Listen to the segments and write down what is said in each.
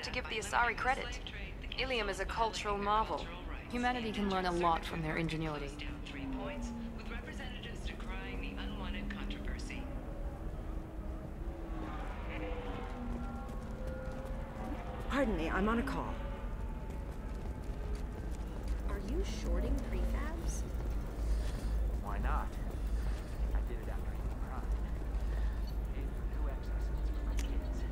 To give the Asari credit. Ilium is a cultural marvel. Humanity can learn a lot from their ingenuity. Pardon me, I'm on a call. Are you shorting prefabs? Why not? I did it after you cried. Paid for 2 exorcisms for my kids.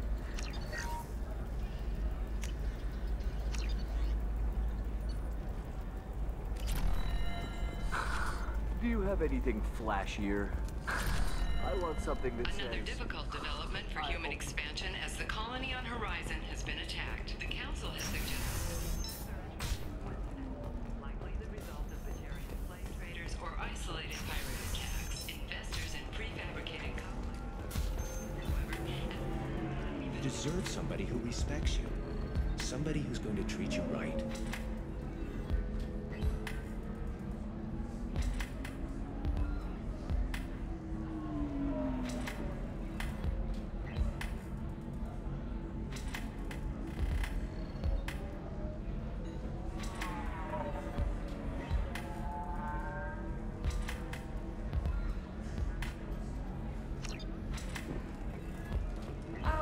Do you have anything flashier? I want something that says... Another difficult development for human expansion as the colony on Horizon has been attacked. The Council has suggested likely the result of Batarian slave traders or isolated pirate attacks. Investors in prefabricated You deserve somebody who respects you. Somebody who's going to treat you right.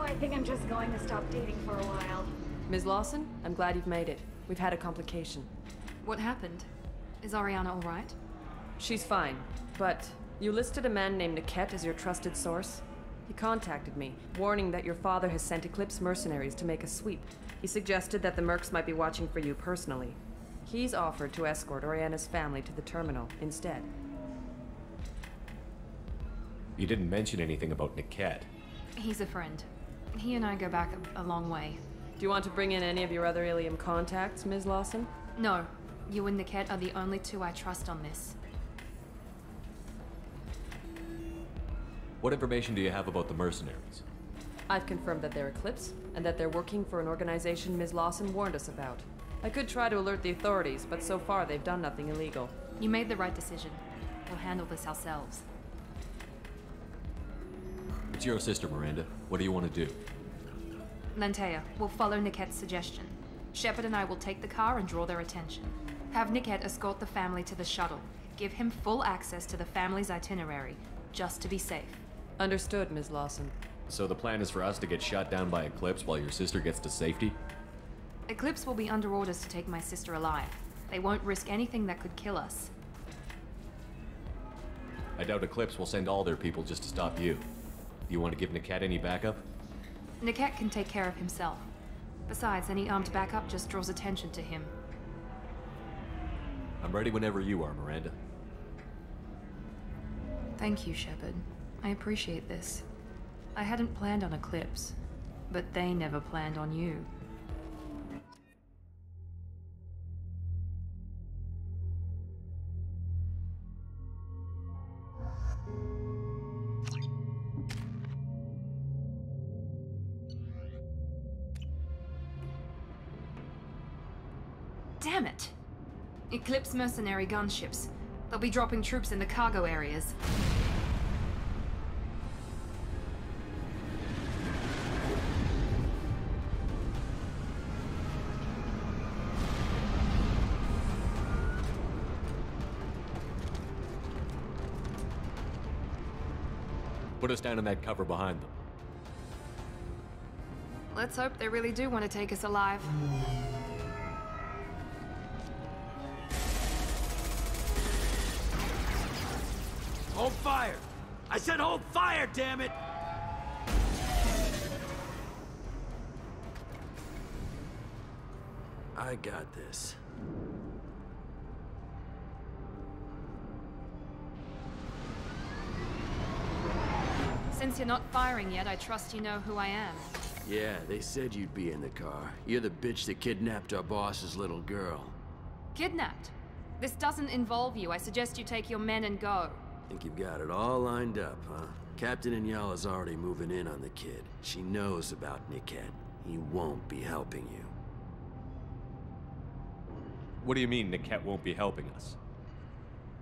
I think I'm just going to stop dating for a while. Ms. Lawson, I'm glad you've made it. We've had a complication. What happened? Is Ariana all right? She's fine, but you listed a man named Niket as your trusted source. He contacted me, warning that your father has sent Eclipse mercenaries to make a sweep. He suggested that the Mercs might be watching for you personally. He's offered to escort Oriana's family to the terminal instead. You didn't mention anything about Niket. He's a friend. He and I go back a long way. Do you want to bring in any of your other Ilium contacts, Ms. Lawson? No. You and Niket are the only two I trust on this. What information do you have about the mercenaries? I've confirmed that they're Eclipse, and that they're working for an organization Ms. Lawson warned us about. I could try to alert the authorities, but so far they've done nothing illegal. You made the right decision. We'll handle this ourselves. It's your sister, Miranda. What do you want to do? Lantea, we'll follow Niket's suggestion. Shepard and I will take the car and draw their attention. Have Niket escort the family to the shuttle. Give him full access to the family's itinerary, just to be safe. Understood, Ms. Lawson. So the plan is for us to get shot down by Eclipse while your sister gets to safety? Eclipse will be under orders to take my sister alive. They won't risk anything that could kill us. I doubt Eclipse will send all their people just to stop you. Do you want to give Niket any backup? Niket can take care of himself. Besides, any armed backup just draws attention to him. I'm ready whenever you are, Miranda. Thank you, Shepard. I appreciate this. I hadn't planned on Eclipse, but they never planned on you. Damn it! Eclipse mercenary gunships. They'll be dropping troops in the cargo areas. Put us down in that cover behind them. Let's hope they really do want to take us alive. Hold fire! I said hold fire, damn it! I got this. Since you're not firing yet, I trust you know who I am. Yeah, they said you'd be in the car. You're the bitch that kidnapped our boss's little girl. Kidnapped? This doesn't involve you. I suggest you take your men and go. Think you've got it all lined up, huh? Captain Inyala's already moving in on the kid. She knows about Niket. He won't be helping you. What do you mean Niket won't be helping us?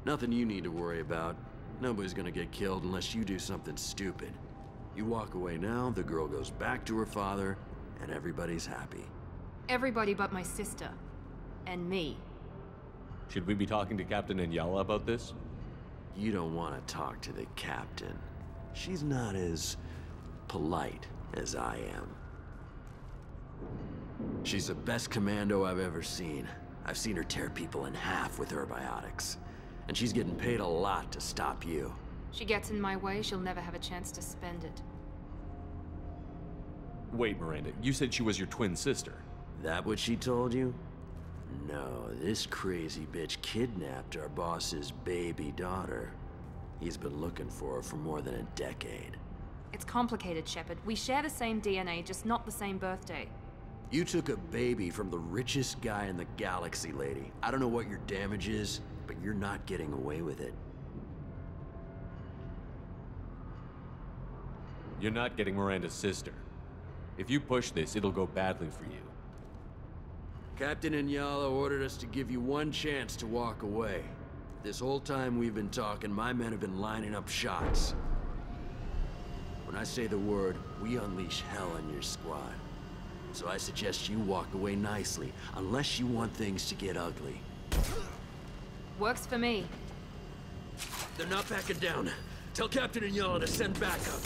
Nothing you need to worry about. Nobody's gonna get killed unless you do something stupid. You walk away now, the girl goes back to her father, and everybody's happy. Everybody but my sister. And me. Should we be talking to Captain Inyala about this? You don't want to talk to the captain. She's not as polite as I am. She's the best commando I've ever seen. I've seen her tear people in half with her biotics. And she's getting paid a lot to stop you. She gets in my way, she'll never have a chance to spend it. Wait, Miranda, you said she was your twin sister. That what she told you? No, this crazy bitch kidnapped our boss's baby daughter. He's been looking for her for more than a decade. It's complicated, Shepard. We share the same DNA, just not the same birthday. You took a baby from the richest guy in the galaxy, lady. I don't know what your damage is, but you're not getting away with it. You're not getting Miranda's sister. If you push this, it'll go badly for you. Captain Inyala ordered us to give you one chance to walk away. This whole time we've been talking, my men have been lining up shots. When I say the word, we unleash hell on your squad. So I suggest you walk away nicely, unless you want things to get ugly. Works for me. They're not backing down. Tell Captain Inyala to send backup.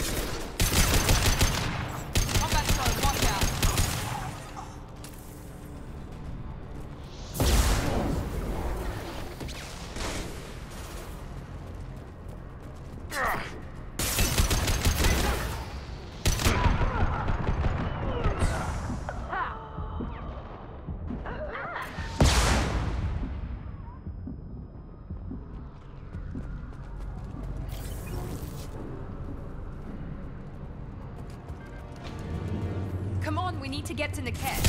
Combat drone, watch out. Come on, we need to get to Niket.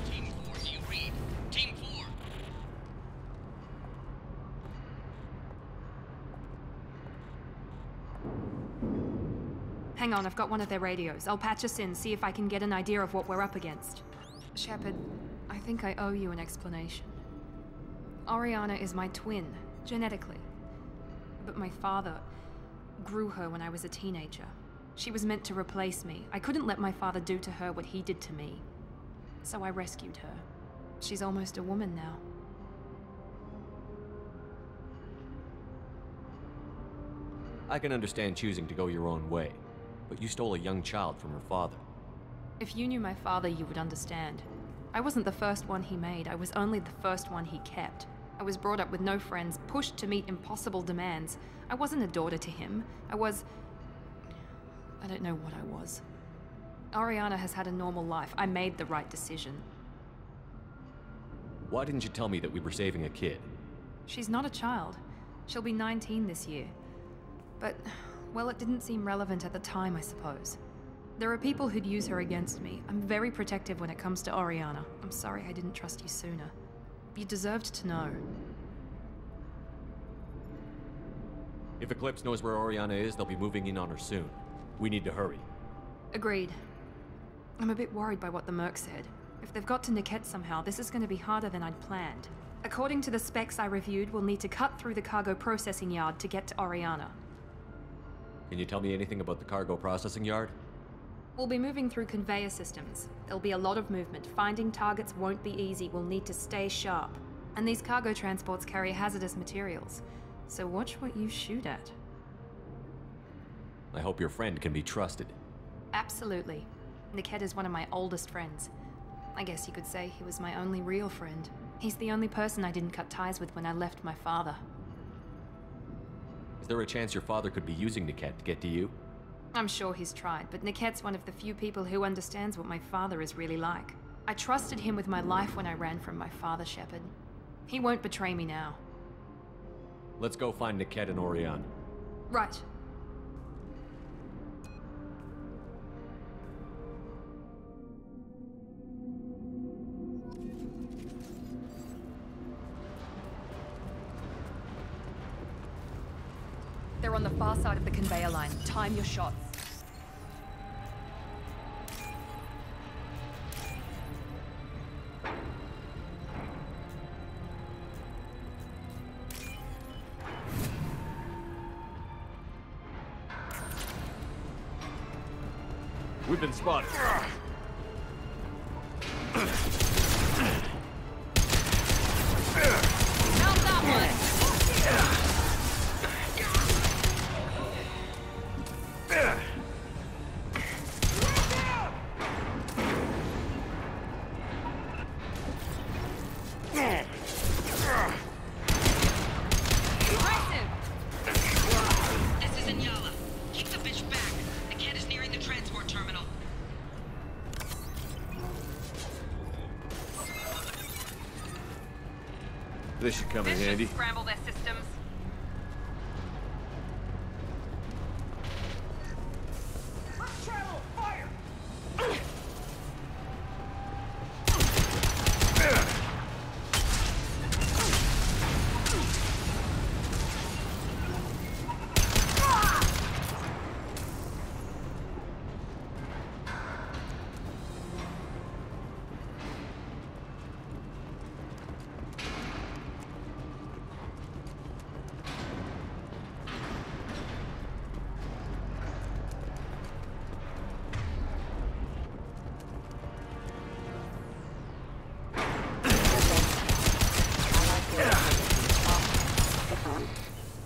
Team 4, do you read? Team 4. Hang on, I've got one of their radios. I'll patch us in, see if I can get an idea of what we're up against. Shepard, I think I owe you an explanation. Oriana is my twin, genetically. But my father grew her when I was a teenager. She was meant to replace me. I couldn't let my father do to her what he did to me. So I rescued her. She's almost a woman now. I can understand choosing to go your own way, but you stole a young child from her father. If you knew my father, you would understand. I wasn't the first one he made, I was only the first one he kept. I was brought up with no friends, pushed to meet impossible demands. I wasn't a daughter to him. I don't know what I was. Oriana has had a normal life. I made the right decision. Why didn't you tell me that we were saving a kid? She's not a child. She'll be 19 this year. But, well, it didn't seem relevant at the time, I suppose. There are people who'd use her against me. I'm very protective when it comes to Oriana. I'm sorry I didn't trust you sooner. You deserved to know. If Eclipse knows where Oriana is, they'll be moving in on her soon. We need to hurry. Agreed. I'm a bit worried by what the Merc said. If they've got to Niket somehow, this is going to be harder than I'd planned. According to the specs I reviewed, we'll need to cut through the cargo processing yard to get to Oriana. Can you tell me anything about the cargo processing yard? We'll be moving through conveyor systems. There'll be a lot of movement. Finding targets won't be easy. We'll need to stay sharp. And these cargo transports carry hazardous materials. So watch what you shoot at. I hope your friend can be trusted. Absolutely. Niket is one of my oldest friends. I guess you could say he was my only real friend. He's the only person I didn't cut ties with when I left my father. Is there a chance your father could be using Niket to get to you? I'm sure he's tried, but Niket's one of the few people who understands what my father is really like. I trusted him with my life when I ran from my father, Shepard. He won't betray me now. Let's go find Niket and Oriana. Right. They're on the far side of the conveyor line. Time your shots. We've been spotted. This should come in handy. Scramble their systems.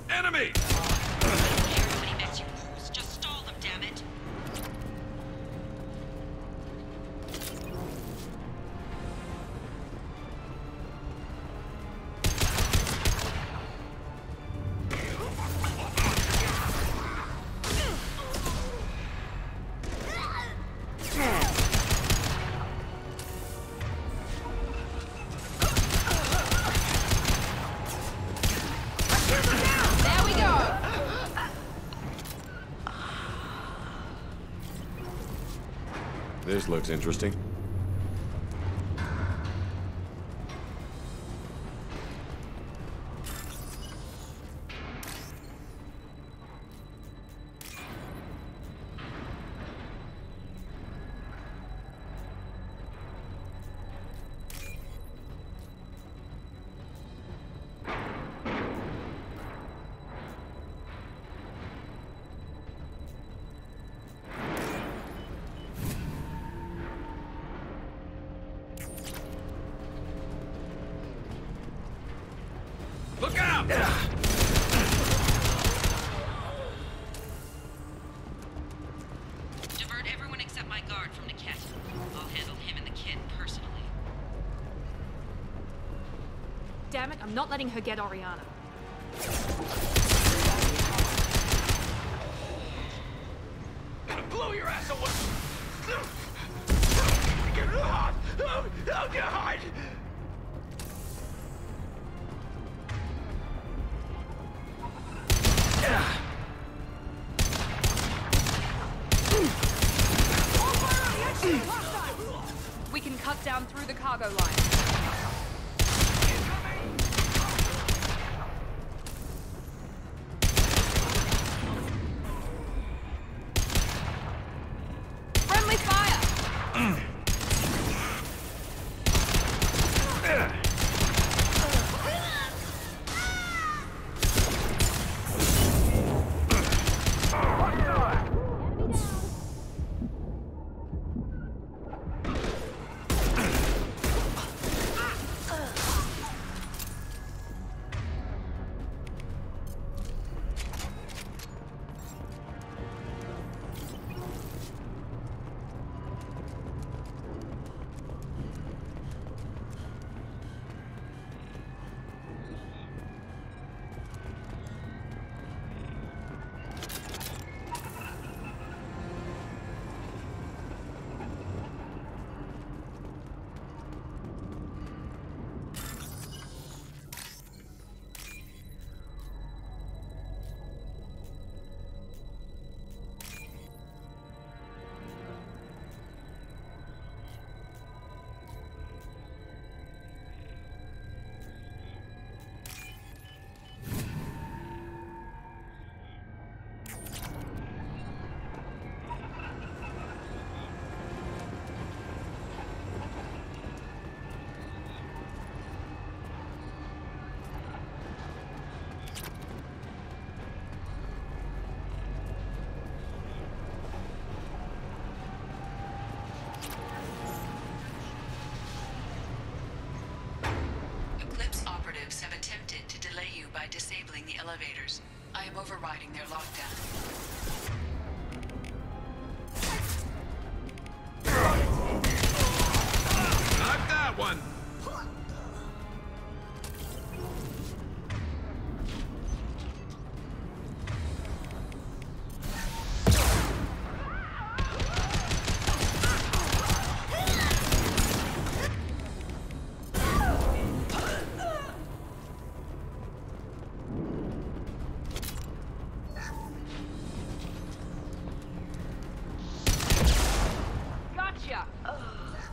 Enemy! Just stall them, damn it! This looks interesting. Look out! Divert everyone except my guard from Niket. I'll handle him and the kid personally. Damn it, I'm not letting her get Oriana. Blow your ass away! Oh, God! We can cut down through the cargo line. am overriding their lockdown. Not that one!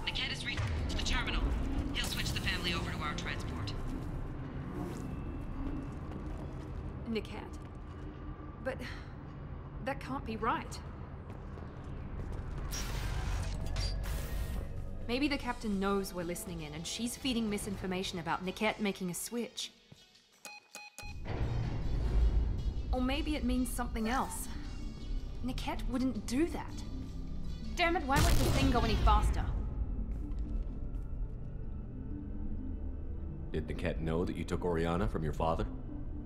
Niket has reached the terminal. He'll switch the family over to our transport. Niket. But that can't be right. Maybe the captain knows we're listening in and she's feeding misinformation about Niket making a switch. Or maybe it means something else. Niket wouldn't do that. Damn it, why won't the thing go any faster? Did Niket know that you took Oriana from your father?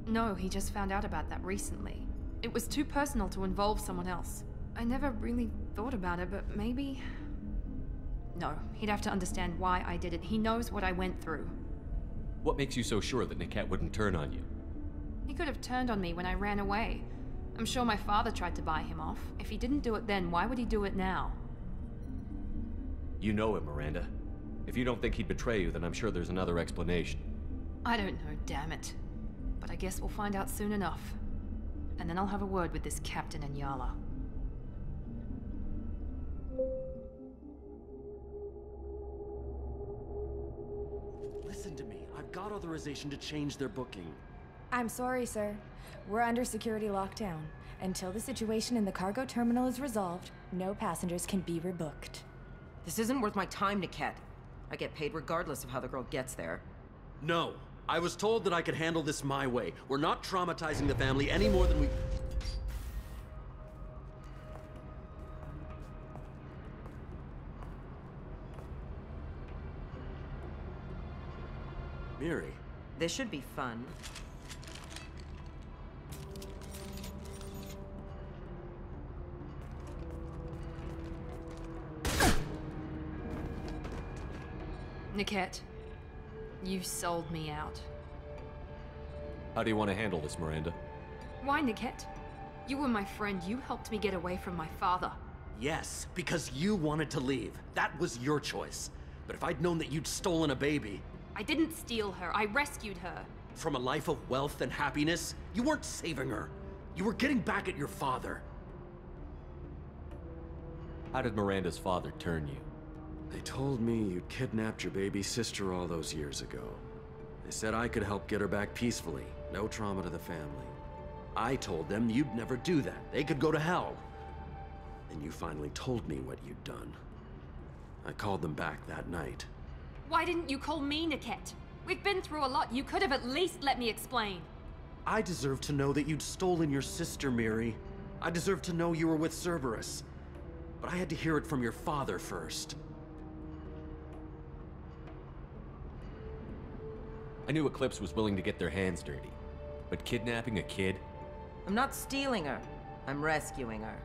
No, he just found out about that recently. It was too personal to involve someone else. I never really thought about it, but maybe... No, he'd have to understand why I did it. He knows what I went through. What makes you so sure that Niket wouldn't turn on you? He could have turned on me when I ran away. I'm sure my father tried to buy him off. If he didn't do it then, why would he do it now? You know him, Miranda. If you don't think he'd betray you, then I'm sure there's another explanation. I don't know, damn it. But I guess we'll find out soon enough. And then I'll have a word with this captain and Yala. Listen to me. I've got authorization to change their booking. I'm sorry, sir. We're under security lockdown. Until the situation in the cargo terminal is resolved, no passengers can be rebooked. This isn't worth my time, Niket. I get paid regardless of how the girl gets there. No. I was told that I could handle this my way. We're not traumatizing the family any more than we... Miri. This should be fun. Niket, you sold me out. How do you want to handle this, Miranda? Why, Niket? You were my friend. You helped me get away from my father. Yes, because you wanted to leave. That was your choice. But if I'd known that you'd stolen a baby... I didn't steal her. I rescued her. From a life of wealth and happiness, you weren't saving her. You were getting back at your father. How did Miranda's father turn you? They told me you'd kidnapped your baby sister all those years ago. They said I could help get her back peacefully. No trauma to the family. I told them you'd never do that. They could go to hell. Then you finally told me what you'd done. I called them back that night. Why didn't you call me, Niket? We've been through a lot. You could have at least let me explain. I deserve to know that you'd stolen your sister, Miri. I deserve to know you were with Cerberus. But I had to hear it from your father first. I knew Eclipse was willing to get their hands dirty. But kidnapping a kid? I'm not stealing her. I'm rescuing her.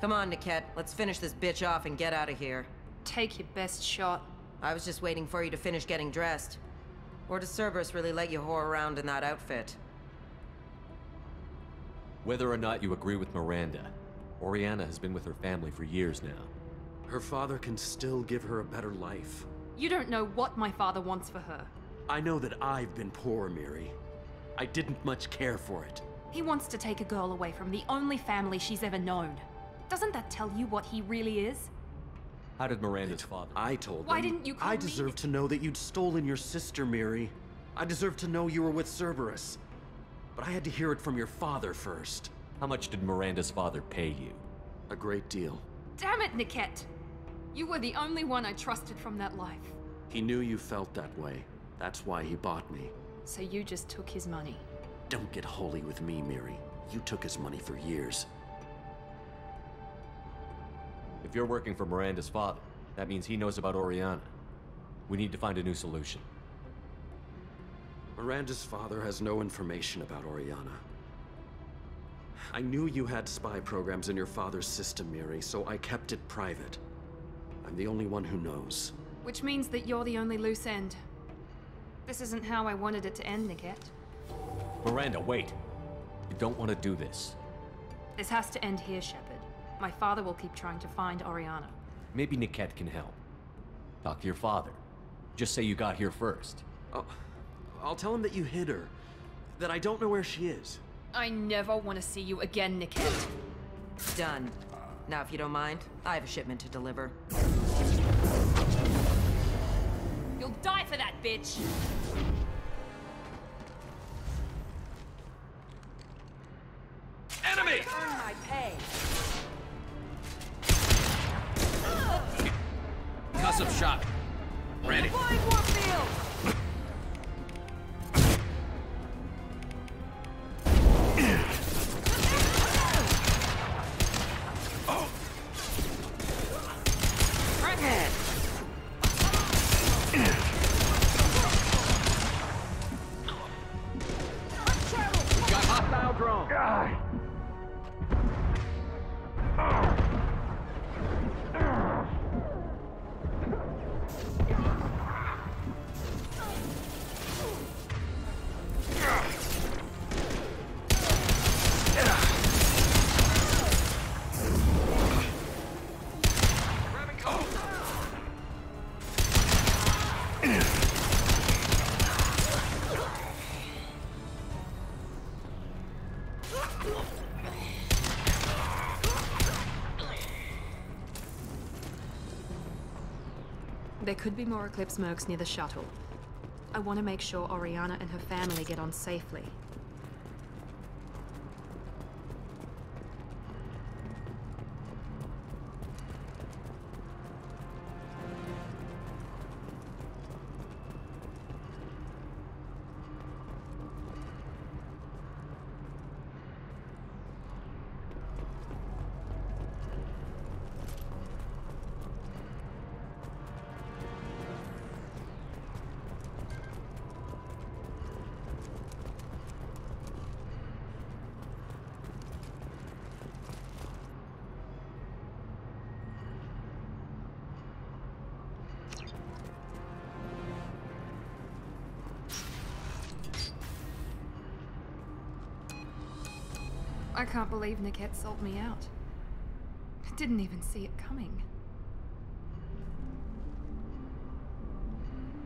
Come on, Niket. Let's finish this bitch off and get out of here. Take your best shot. I was just waiting for you to finish getting dressed. Or does Cerberus really let you whore around in that outfit? Whether or not you agree with Miranda, Oriana has been with her family for years now. Her father can still give her a better life. You don't know what my father wants for her. I know that I've been poor, Miri. I didn't much care for it. He wants to take a girl away from the only family she's ever known. Doesn't that tell you what he really is? How did Miranda's father? I told them. Why didn't you call I me? deserve to know that you'd stolen your sister, Miri. I deserve to know you were with Cerberus. But I had to hear it from your father first. How much did Miranda's father pay you? A great deal. Damn it, Niket! You were the only one I trusted from that life. He knew you felt that way. That's why he bought me. So you just took his money. Don't get holy with me, Miri. You took his money for years. If you're working for Miranda's father, that means he knows about Oriana. We need to find a new solution. Miranda's father has no information about Oriana. I knew you had spy programs in your father's system, Miri, so I kept it private. I'm the only one who knows. Which means that you're the only loose end. This isn't how I wanted it to end, Niket. Miranda, wait. You don't want to do this. This has to end here, Shepard. My father will keep trying to find Oriana. Maybe Niket can help. Talk to your father. Just say you got here first. Oh, I'll tell him that you hid her. That I don't know where she is. I never want to see you again, Niket. Done. Now, if you don't mind, I have a shipment to deliver. You'll die for that, bitch! Enemy! Earn my pay. Custom shot. Ready. Flying Warfield! There could be more Eclipse mercs near the shuttle. I want to make sure Oriana and her family get on safely. I can't believe Niket sold me out. I didn't even see it coming.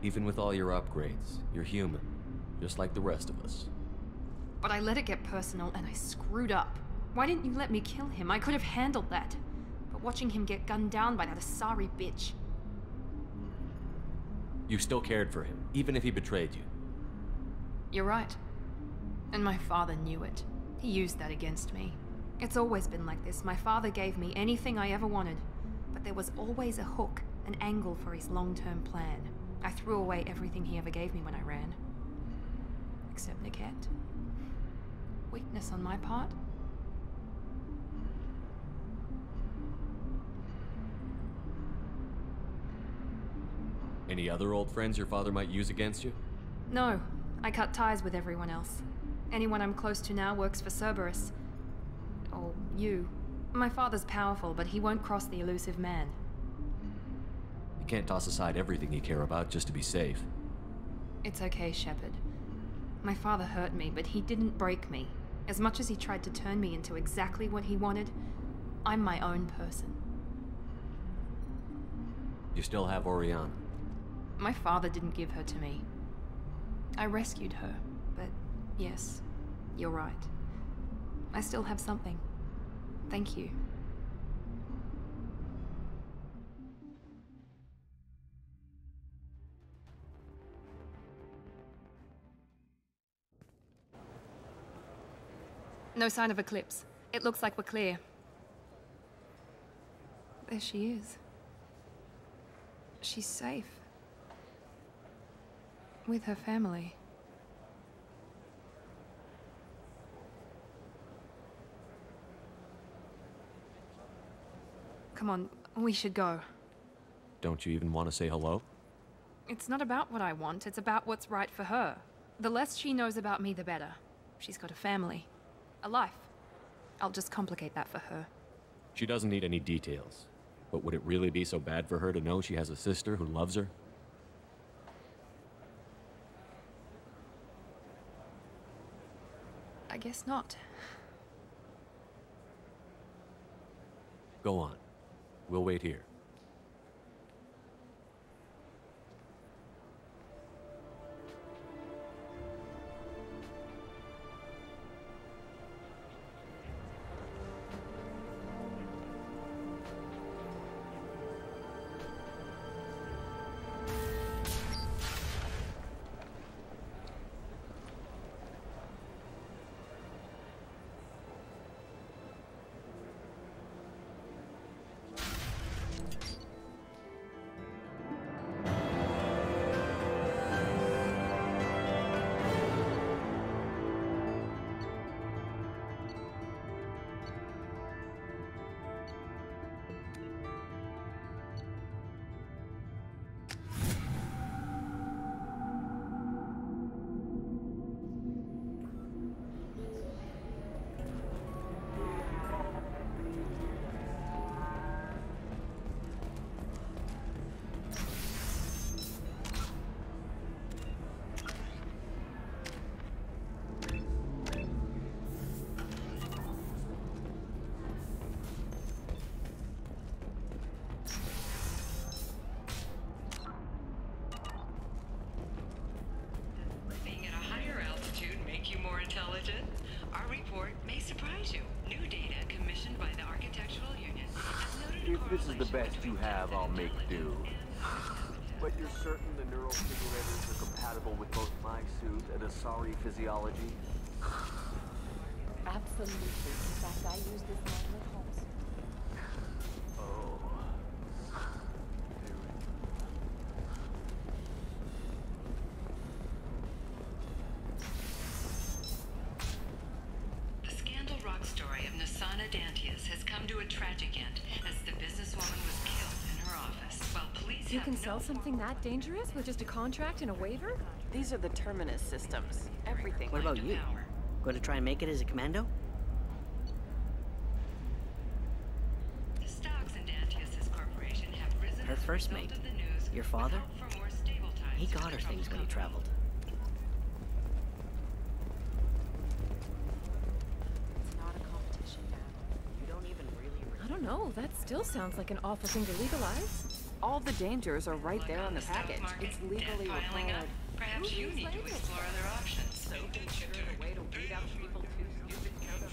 Even with all your upgrades, you're human, just like the rest of us. But I let it get personal and I screwed up. Why didn't you let me kill him? I could have handled that. But watching him get gunned down by that Asari bitch. You still cared for him, even if he betrayed you. You're right. And my father knew it. He used that against me. It's always been like this. My father gave me anything I ever wanted. But there was always a hook, an angle for his long-term plan. I threw away everything he ever gave me when I ran. Except Niket. Weakness on my part. Any other old friends your father might use against you? No, I cut ties with everyone else. Anyone I'm close to now works for Cerberus. Or you. My father's powerful, but he won't cross the elusive man. You can't toss aside everything you care about just to be safe. It's okay, Shepard. My father hurt me, but he didn't break me. As much as he tried to turn me into exactly what he wanted, I'm my own person. You still have Oriana. My father didn't give her to me. I rescued her, but yes, you're right. I still have something. Thank you. No sign of Eclipse. It looks like we're clear. There she is. She's safe. With her family. Come on, we should go. Don't you even want to say hello? It's not about what I want, it's about what's right for her. The less she knows about me, the better. She's got a family. A life. I'll just complicate that for her. She doesn't need any details. But would it really be so bad for her to know she has a sister who loves her? I guess not. Go on. We'll wait here. Being at a higher altitude make you more intelligent? Our report may surprise you. New data commissioned by the Architectural Union has noted a If this is the correlation best you between have, I'll make do. intelligence But you're certain the neural simulators are compatible with both my suit and Asari physiology? Absolutely. In fact, I use this model at home. Oh. The Scandal Rock story of Nasana Dantius has come to a tragic end as the businesswoman was killed in her office while police You have can no sell something that dangerous with just a contract and a waiver? These are the Terminus systems. Everything What like about you? power. Going to try and make it as a commando? The stocks in Dantius's corporation have risen Her as a first result mate, of the news, your with father? hope for more stable times He for got the her things when he troubled traveled. It's not a competition now. You don't even really... I don't know. That still sounds like an awful thing to legalize. All the dangers are right Look there on the stock package. market, It's legally debt piling required. up. Perhaps you need to explore other options. So considered a way to weed out people too stupid to know the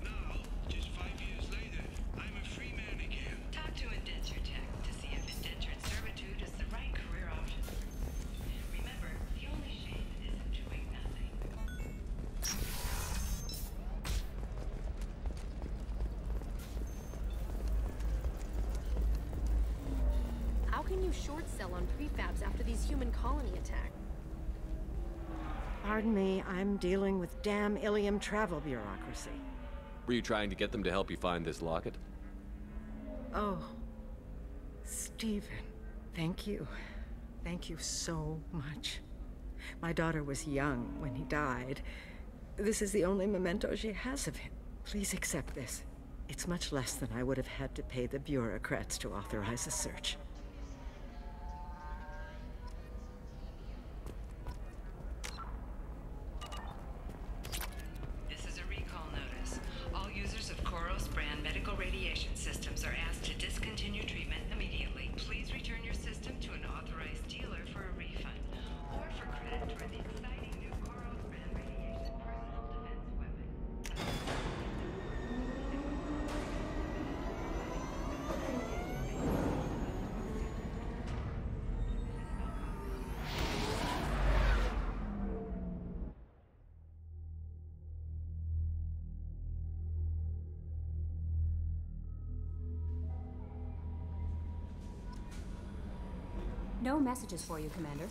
Now, just 5 years later, I'm a free man again. Talk to Indenture Tech to see if indentured servitude is the right career option. Remember, the only shame is in doing nothing. How can you short sell on prefabs after these human colony attack? Pardon me, I'm dealing with damn Ilium travel bureaucracy. Were you trying to get them to help you find this locket? Oh, Stephen, thank you. Thank you so much. My daughter was young when he died. This is the only memento she has of him. Please accept this. It's much less than I would have had to pay the bureaucrats to authorize a search. This is a recall notice. All users of Koros brand medical radiation systems are asked to discontinue treatment immediately. Please return your system to an authorized dealer for a refund or for credit toward the exciting new Koros brand radiation personal defense weapon. No messages for you, Commander.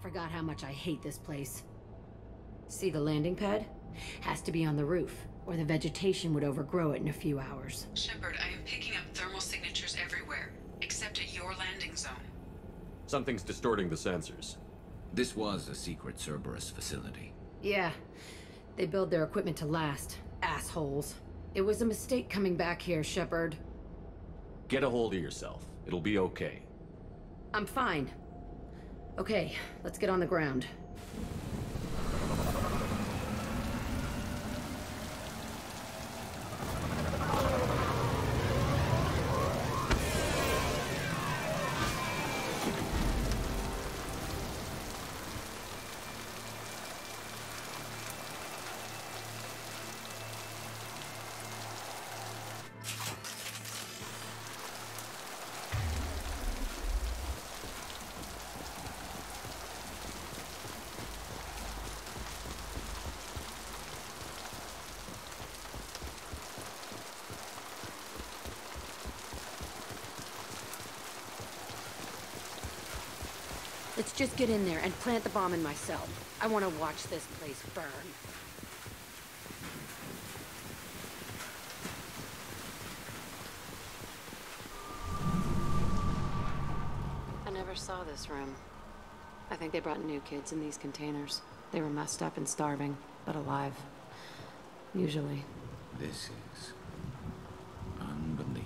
I forgot how much I hate this place. See the landing pad? Has to be on the roof, or the vegetation would overgrow it in a few hours. Shepard, I am picking up thermal signatures everywhere, except at your landing zone. Something's distorting the sensors. This was a secret Cerberus facility. Yeah. They build their equipment to last. Assholes. It was a mistake coming back here, Shepard. Get a hold of yourself. It'll be okay. I'm fine. Okay, let's get on the ground. Let's just get in there and plant the bomb in my cell. I want to watch this place burn. I never saw this room. I think they brought new kids in these containers. They were messed up and starving, but alive. Usually. This is unbelievable.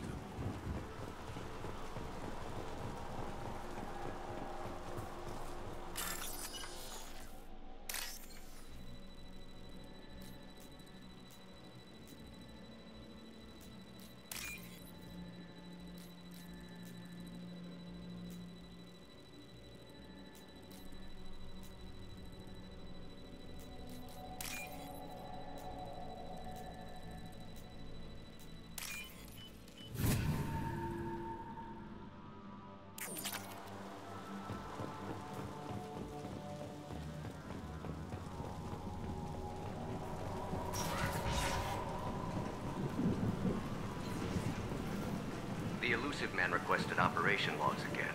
The elusive man requested operation logs again.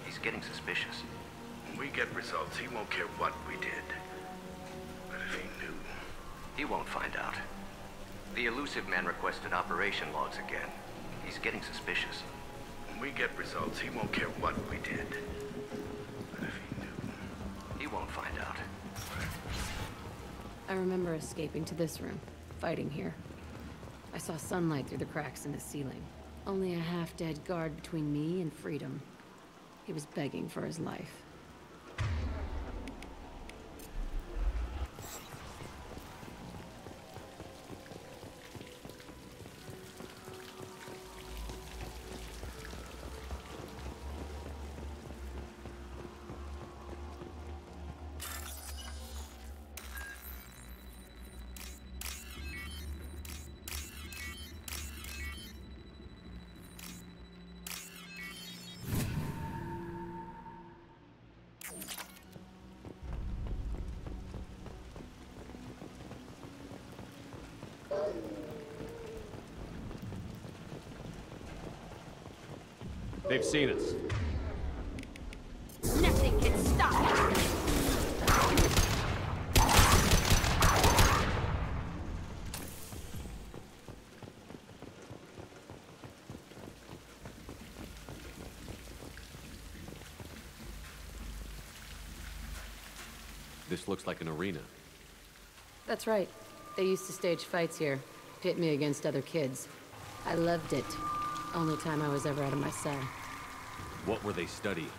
He's getting suspicious. When we get results, he won't care what we did. But if he knew... He won't find out. The elusive man requested operation logs again. He's getting suspicious. When we get results, he won't care what we did. But if he knew... He won't find out. I remember escaping to this room, fighting here. I saw sunlight through the cracks in the ceiling. Only a half-dead guard between me and freedom. He was begging for his life. They've seen us. Nothing can stop it! This looks like an arena. That's right. They used to stage fights here, pit me against other kids. I loved it. Only time I was ever out of my cell. What were they studying?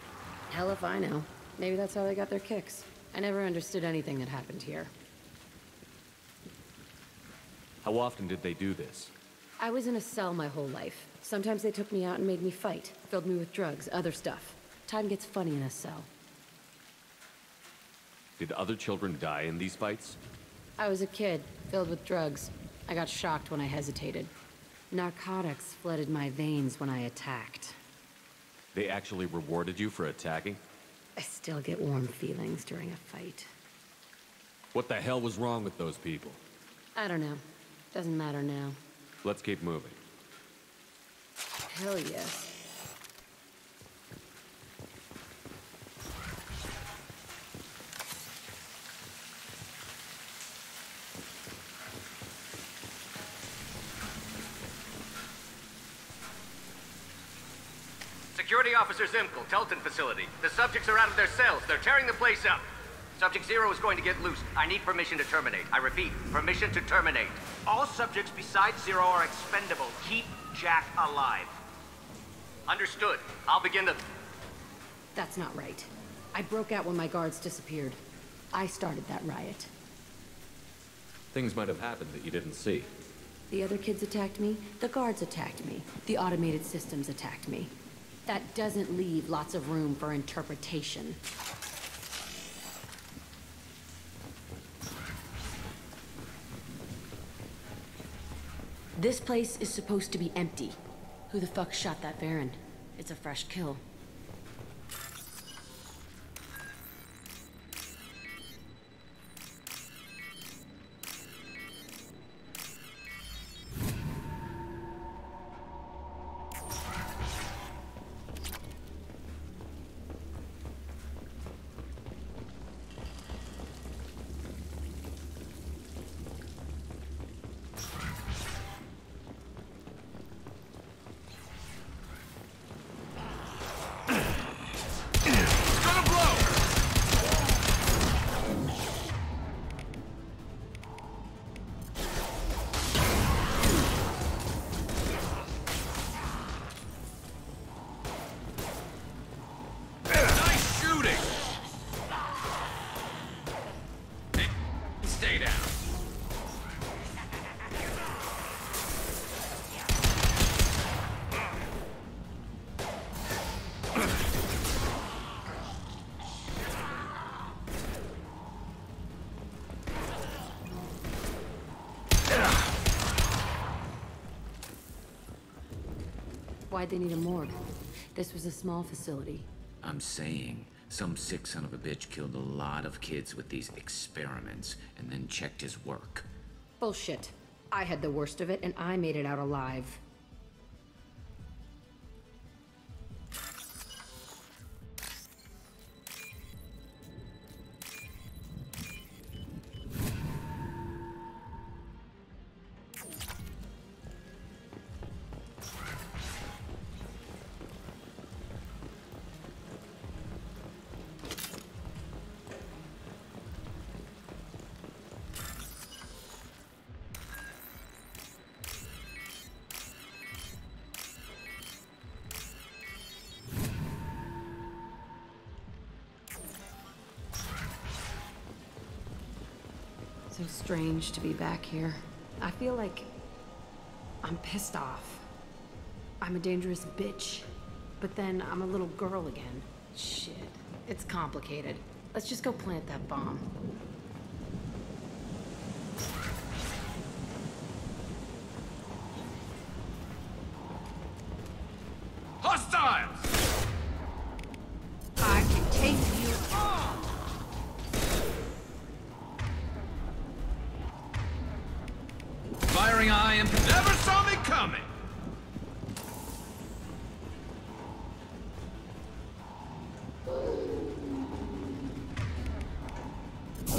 Hell if I know. Maybe that's how they got their kicks. I never understood anything that happened here. How often did they do this? I was in a cell my whole life. Sometimes they took me out and made me fight. Filled me with drugs, other stuff. Time gets funny in a cell. Did other children die in these fights? I was a kid, filled with drugs. I got shocked when I hesitated. Narcotics flooded my veins when I attacked. They actually rewarded you for attacking? I still get warm feelings during a fight. What the hell was wrong with those people? I don't know. Doesn't matter now. Let's keep moving. Hell yes. Security Officer Zimkel, Telton facility. The subjects are out of their cells. They're tearing the place up. Subject Zero is going to get loose. I need permission to terminate. I repeat, permission to terminate. All subjects besides Zero are expendable. Keep Jack alive. Understood. I'll begin the... That's not right. I broke out when my guards disappeared. I started that riot. Things might have happened that you didn't see. The other kids attacked me. The guards attacked me. The automated systems attacked me. That doesn't leave lots of room for interpretation. This place is supposed to be empty. Who the fuck shot that Baron? It's a fresh kill. Why'd they need a morgue? This was a small facility. I'm saying, some sick son of a bitch killed a lot of kids with these experiments, and then checked his work. Bullshit. I had the worst of it, and I made it out alive. So strange to be back here. I feel like I'm pissed off. I'm a dangerous bitch. But then I'm a little girl again. Shit. It's complicated. Let's just go plant that bomb. Hostiles! I can take you on! Firing eye and never saw me coming!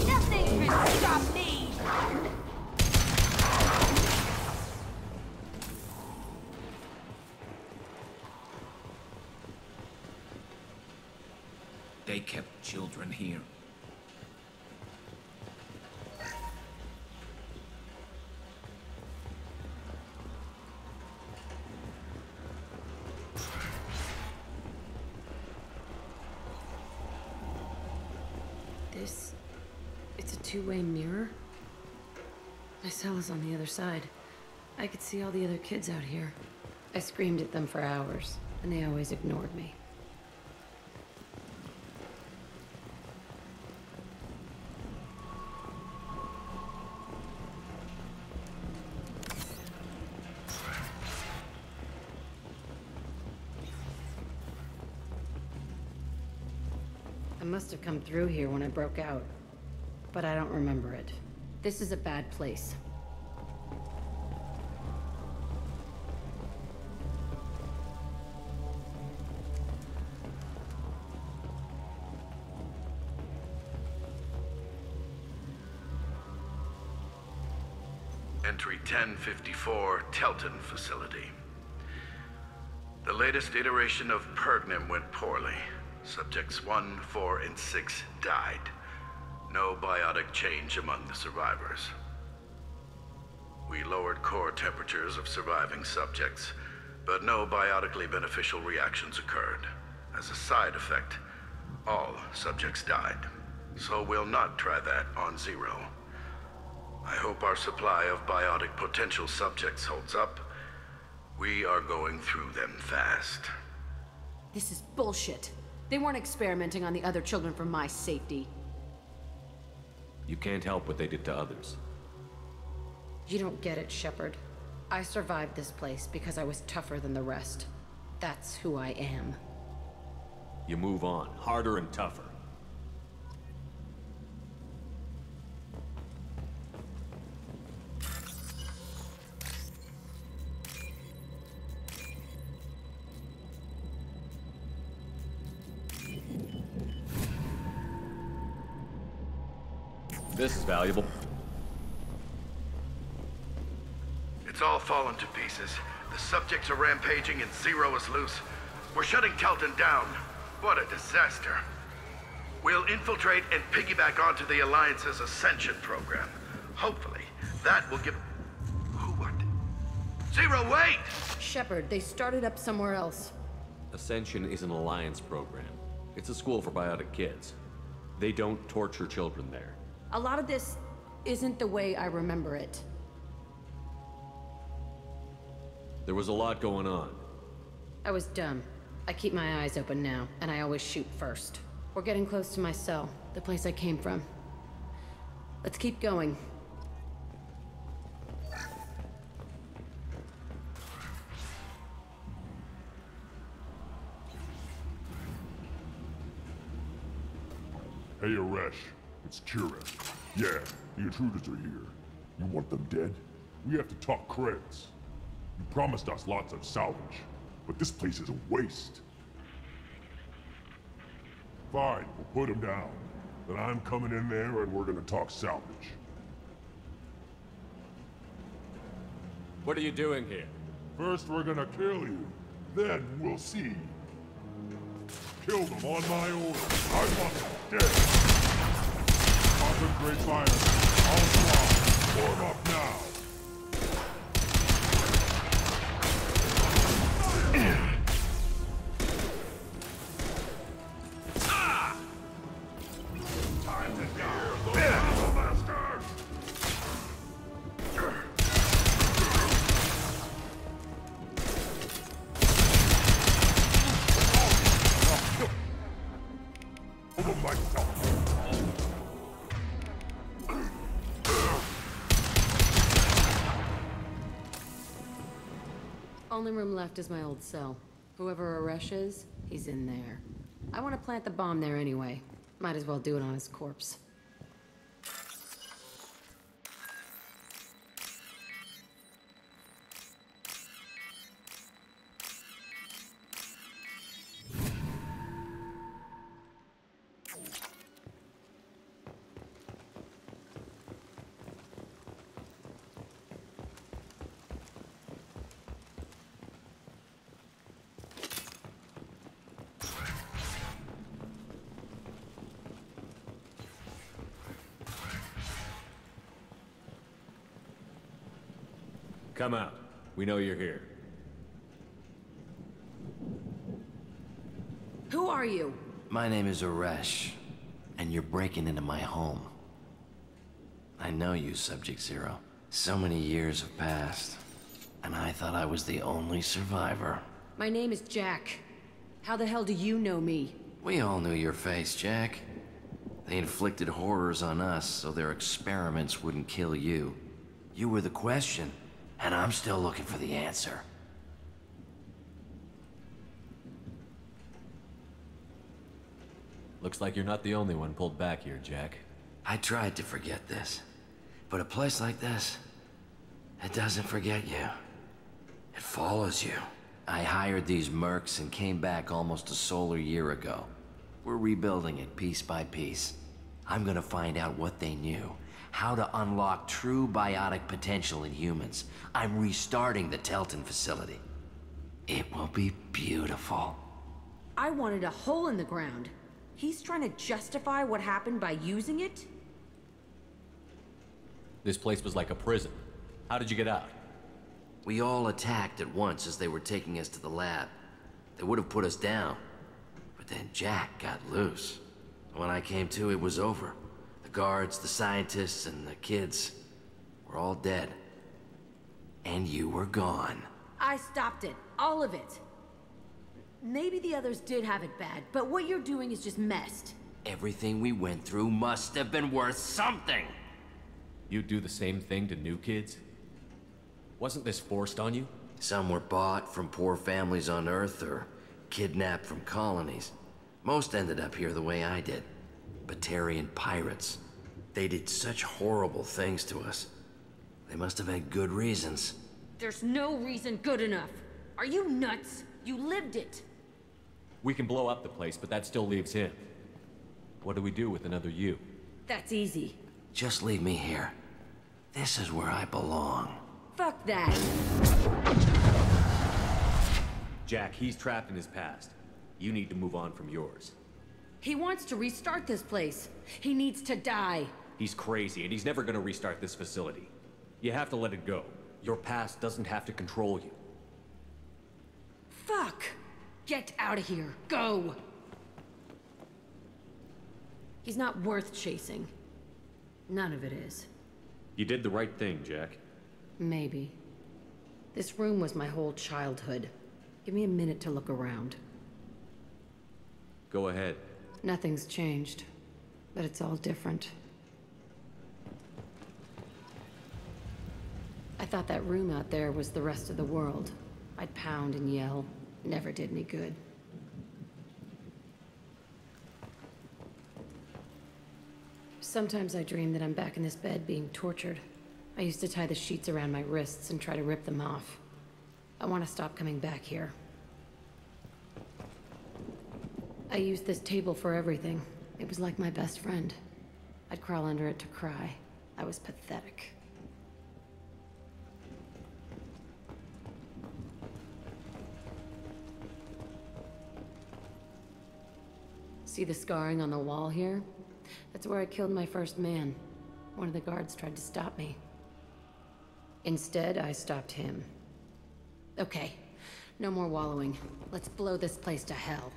Nothing can stop me! They kept children here. It's a two-way mirror? My cell is on the other side. I could see all the other kids out here. I screamed at them for hours, and they always ignored me. I must have come through here when I broke out, but I don't remember it. This is a bad place. Entry 1054, Telton facility. The latest iteration of Pergnim went poorly. Subjects 1, 4, and 6 died. No biotic change among the survivors. We lowered core temperatures of surviving subjects, but no biotically beneficial reactions occurred. As a side effect, all subjects died. So we'll not try that on Zero. I hope our supply of biotic potential subjects holds up. We are going through them fast. This is bullshit. They weren't experimenting on the other children for my safety. You can't help what they did to others. You don't get it, Shepard. I survived this place because I was tougher than the rest. That's who I am. You move on, harder and tougher. This is valuable. It's all fallen to pieces. The subjects are rampaging and Zero is loose. We're shutting Telton down. What a disaster. We'll infiltrate and piggyback onto the Alliance's Ascension program. Hopefully, that will give... Who what? Zero, wait! Shepard, they started up somewhere else. Ascension is an Alliance program. It's a school for biotic kids. They don't torture children there. A lot of this isn't the way I remember it. There was a lot going on. I was dumb. I keep my eyes open now, and I always shoot first. We're getting close to my cell, the place I came from. Let's keep going. Hey, Aresh. It's Kira. Yeah, the intruders are here. You want them dead? We have to talk credits. You promised us lots of salvage, but this place is a waste. Fine, we'll put them down. Then I'm coming in there and we're gonna talk salvage. What are you doing here? First we're gonna kill you, then we'll see. Kill them on my order. I want them dead. Concentrate fire. I'll fly. Warm up now. Time to go. Battle master. Over myself. Only room left is my old cell. Whoever Aresh is, he's in there. I want to plant the bomb there anyway. Might as well do it on his corpse. Come out. We know you're here. Who are you? My name is Aresh, and you're breaking into my home. I know you, Subject Zero. So many years have passed, and I thought I was the only survivor. My name is Jack. How the hell do you know me? We all knew your face, Jack. They inflicted horrors on us so their experiments wouldn't kill you. You were the question, and I'm still looking for the answer. Looks like you're not the only one pulled back here, Jack. I tried to forget this, but a place like this, it doesn't forget you. It follows you. I hired these mercs and came back almost a solar year ago. We're rebuilding it piece by piece. I'm gonna find out what they knew, how to unlock true biotic potential in humans. I'm restarting the Telton facility. It will be beautiful. I wanted a hole in the ground. He's trying to justify what happened by using it? This place was like a prison. How did you get out? We all attacked at once as they were taking us to the lab. They would have put us down. But then Jack got loose. When I came to, it was over. The guards, the scientists, and the kids were all dead. And you were gone. I stopped it. All of it. Maybe the others did have it bad, but what you're doing is just messed. Everything we went through must have been worth something. You do the same thing to new kids? Wasn't this forced on you? Some were bought from poor families on Earth or kidnapped from colonies. Most ended up here the way I did. Batarian pirates. They did such horrible things to us. They must have had good reasons. There's no reason good enough. Are you nuts? You lived it. We can blow up the place, but that still leaves him. What do we do with another you? That's easy. Just leave me here. This is where I belong. Fuck that. Jack, he's trapped in his past. You need to move on from yours. He wants to restart this place. He needs to die. He's crazy, and he's never gonna restart this facility. You have to let it go. Your past doesn't have to control you. Fuck! Get out of here. Go! He's not worth chasing. None of it is. You did the right thing, Jack. Maybe. This room was my whole childhood. Give me a minute to look around. Go ahead. Nothing's changed, but it's all different. I thought that room out there was the rest of the world. I'd pound and yell. Never did any good. Sometimes I dream that I'm back in this bed being tortured. I used to tie the sheets around my wrists and try to rip them off. I want to stop coming back here. I used this table for everything. It was like my best friend. I'd crawl under it to cry. I was pathetic. See the scarring on the wall here? That's where I killed my first man. One of the guards tried to stop me. Instead, I stopped him. Okay, no more wallowing. Let's blow this place to hell.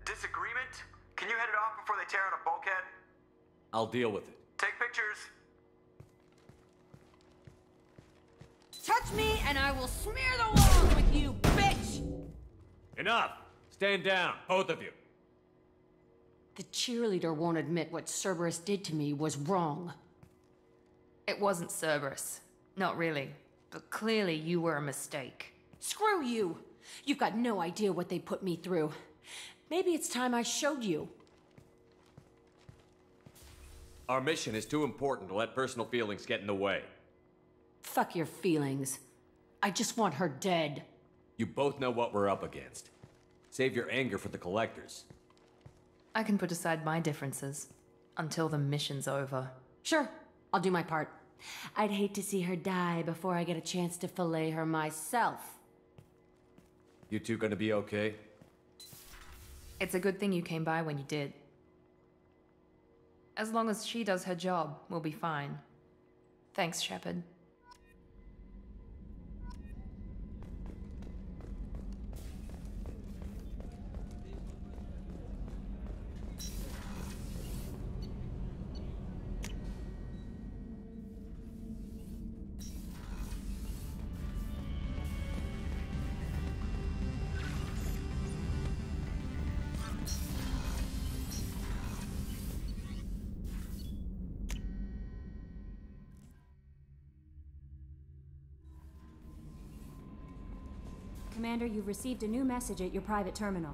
Disagreement? Can you head it off before they tear out a bulkhead? I'll deal with it. Take pictures. Touch me and I will smear the walls with you, bitch! Enough! Stand down, both of you. The cheerleader won't admit what Cerberus did to me was wrong. It wasn't Cerberus. Not really. But clearly you were a mistake. Screw you! You've got no idea what they put me through. Maybe it's time I showed you. Our mission is too important to let personal feelings get in the way. Fuck your feelings. I just want her dead. You both know what we're up against. Save your anger for the collectors. I can put aside my differences until the mission's over. Sure, I'll do my part. I'd hate to see her die before I get a chance to fillet her myself. You two gonna be okay? It's a good thing you came by when you did. As long as she does her job, we'll be fine. Thanks, Shepard. Commander, you've received a new message at your private terminal.